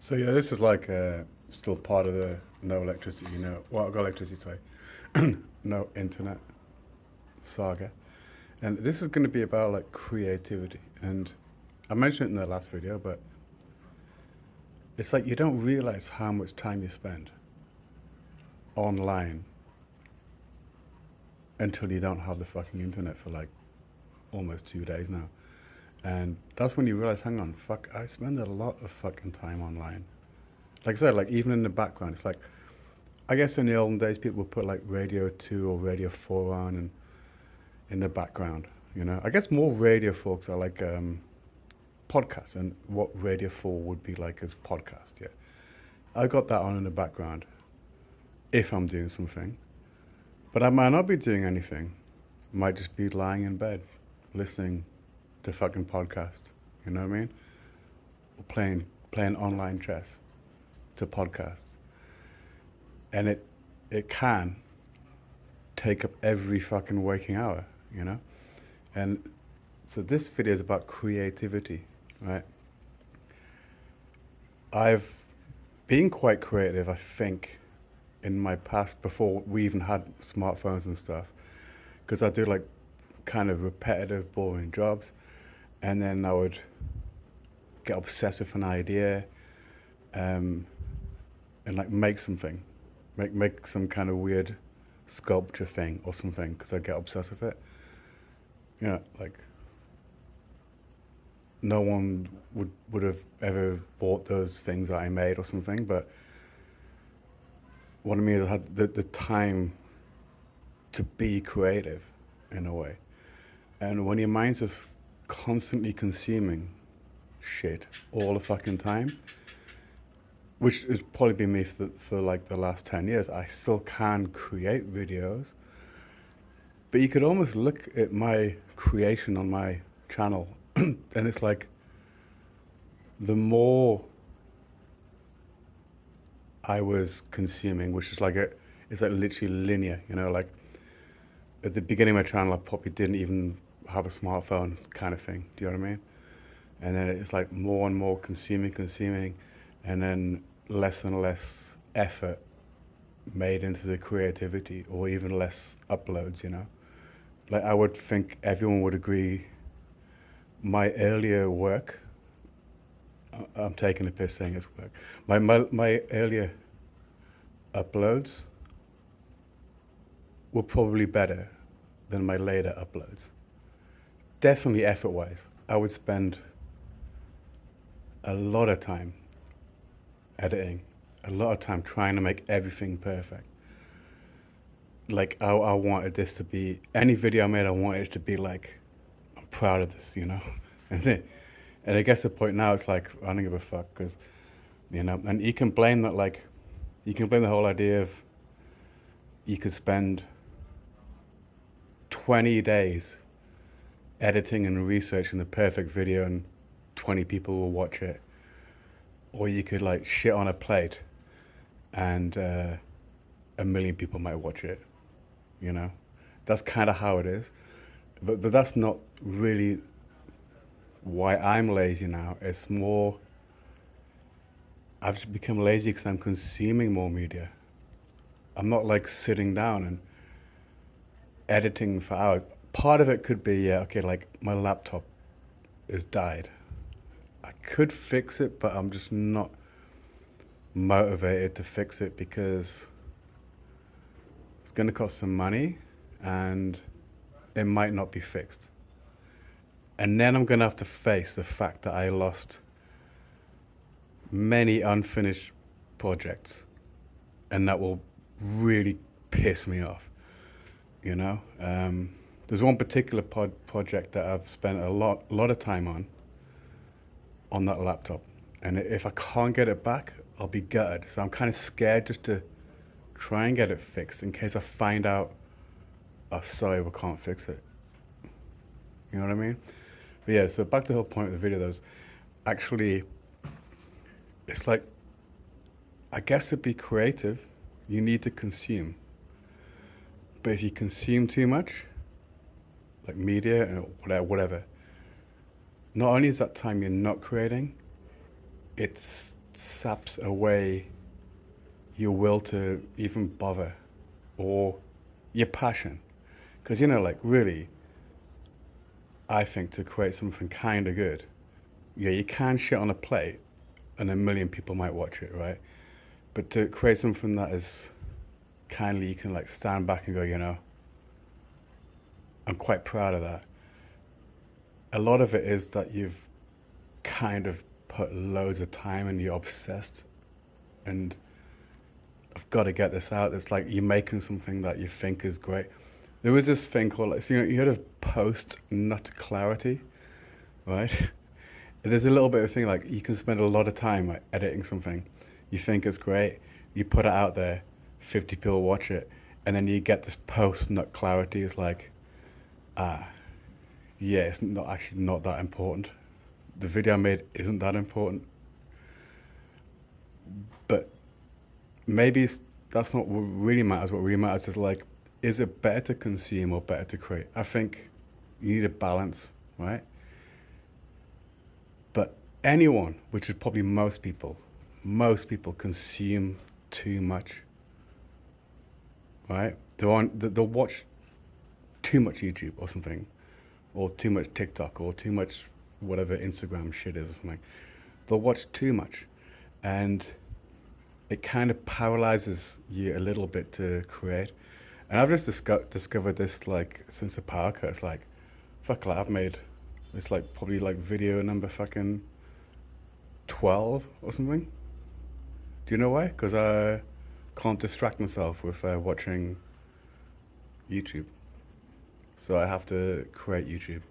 So yeah, this is like still part of the no electricity, well, I've got electricity, sorry, no internet saga. And this is going to be about like creativity. And I mentioned it in the last video, but it's like you don't realize how much time you spend online until you don't have the fucking internet for like almost 2 days now. And that's when you realize, hang on, fuck, I spend a lot of fucking time online. Like I said, like even in the background, it's like, I guess in the olden days, people would put like Radio 2 or Radio 4 on and in the background, I guess more Radio folks are like podcasts and what Radio 4 would be like as podcast, yeah. I got that on in the background if I'm doing something. But I might not be doing anything. Might just be lying in bed, listening to fucking podcasts, you know what I mean? Or playing online chess to podcasts. And it can take up every fucking waking hour, And so this video is about creativity, right? I've been quite creative, I think, in my past before we even had smartphones and stuff, because I do like kind of repetitive, boring jobs, and then I would get obsessed with an idea, and like make something, make some kind of weird sculpture thing or something, because I get obsessed with it. Like no one would have ever bought those things that I made or something, but what I mean is I had the time to be creative in a way. And when your mind's just constantly consuming shit all the fucking time, which has probably been me for like the last 10 years, I still can create videos. But you could almost look at my creation on my channel and it's like the more I was consuming, which is like it's like literally linear, like at the beginning of my channel, I probably didn't even have a smartphone kind of thing. Do you know what I mean? And then it's like more and more consuming, and then less and less effort made into the creativity, or even less uploads, Like I would think everyone would agree my earlier work, I'm taking a piss saying it's work, my earlier uploads were probably better than my later uploads. Definitely effort-wise. I would spend a lot of time editing, a lot of time trying to make everything perfect. Like I wanted this to be, any video I made, I wanted it to be like, I'm proud of this, And I guess the point now it's like, I don't give a fuck, because, and you can blame that, like, you can blame the whole idea of you could spend 20 days editing and researching the perfect video and 20 people will watch it. Or you could like shit on a plate and 1,000,000 people might watch it, That's kind of how it is. But that's not really why I'm lazy now. It's more, I've just become lazy because I'm consuming more media. I'm not like sitting down and editing for hours. Part of it could be, like my laptop has died. I could fix it, but I'm just not motivated to fix it because it's going to cost some money and it might not be fixed. And then I'm going to have to face the fact that I lost many unfinished projects, and that will really piss me off, There's one particular project that I've spent a lot of time on that laptop, and if I can't get it back, I'll be gutted. So I'm kind of scared just to try and get it fixed in case I find out, oh, sorry, we can't fix it. You know what I mean? But yeah, so back to the whole point of the video, though, actually, it's like, I guess to be creative, you need to consume. But if you consume too much, like media or whatever, not only is that time you're not creating, it's saps away your will to even bother, or your passion. Because, you know, like, really, I think to create something kind of good, yeah, you can shit on a plate and a million people might watch it, right? But to create something that is kindly, you can like stand back and go, you know, I'm quite proud of that. A lot of it is that you've kind of put loads of time and you're obsessed and I've got to get this out. It's like you're making something that you think is great. There was this thing called, like, so, you know, you heard of post nut clarity, right? There's a little bit of thing like you can spend a lot of time like editing something. You think it's great, you put it out there, 50 people watch it, and then you get this post nut clarity. It's like, yeah, it's not actually not that important. The video I made isn't that important. But maybe that's not what really matters. What really matters is like, is it better to consume or better to create? I think you need a balance, right? But anyone, which is probably most people consume too much, right? They'll watch too much YouTube or something, or too much TikTok, or too much whatever Instagram shit is or something. They'll watch too much, and it kind of paralyzes you a little bit to create. And I've just discovered this, like, since the power cut. It's like, fuck, like, I've made, it's like probably like video number fucking 12 or something. Do you know why? Because I can't distract myself with watching YouTube. So I have to create YouTube.